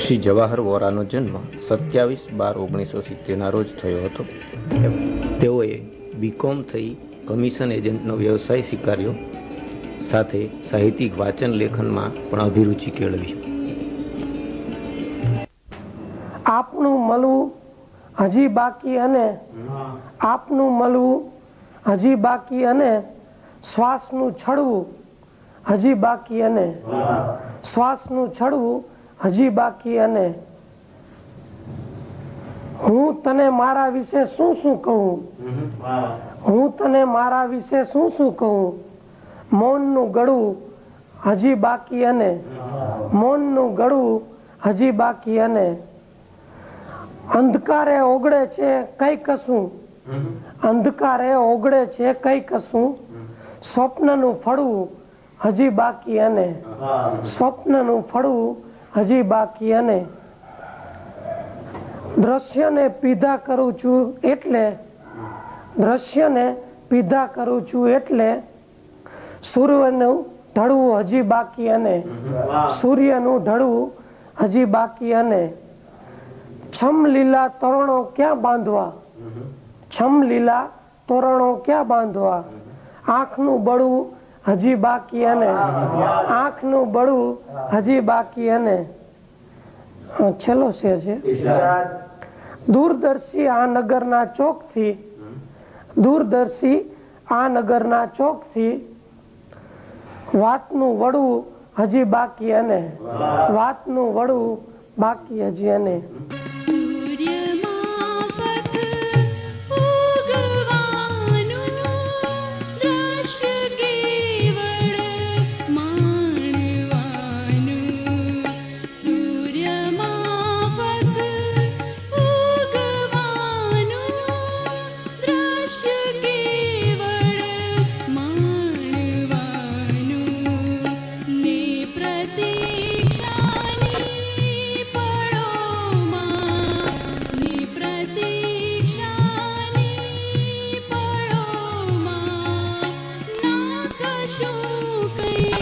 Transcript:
શ્રી જવાહર વોરાનો જન્મ 27/12/1970 રોજ થયો હતો. તેઓએ બીકોમ થઈ કમિશન એજન્ટનો વ્યવસાય સ્વીકાર્યો. સાથે સાહિત્યિક વાંચન લેખનમાં પણ અભિરુચિ કેળવી. આપનું મળવું હજી બાકી અને આપનું મળવું હજી બાકી અને શ્વાસનું છડવું હજી બાકી અને શ્વાસનું છડવું હજી બાકી અને હું તને મારા વિશે શું શું કહું, હું તને મારા વિશે શું શું કહું, મૌનનું ગળવું હજી બાકી અને મૌનનું ગળવું હજી બાકી અને અંધકારે ઓગળે છે કઈ કશું, અંધકારે ઓગળે છે કઈ કશું, સ્વપ્નનું ફળવું હજી બાકી અને સ્વપ્નનું ફળવું હજી બાકી અને દ્રશ્યને પીધા કરું છું એટલે દ્રશ્યને પીધા કરું છું એટલે સૂર્યનું ઢળવું હજી બાકી અને સૂર્યનું ઢળવું હજી બાકી અને છમ લીલા તોરણો ક્યાં બાંધવા, છમ લીલા તોરણો ક્યાં બાંધવા, આંખનું બળવું હજી બાકી અને આંખનું બળવું હજી બાકી અને છેલ્લો શેર છે. દૂરદર્શી આ નગરના ચોકથી, દૂરદર્શી આ નગરના ચોકથી વાતનું વળવું હજી બાકી અને વાતનું વળવું બાકી હજી અને કઈ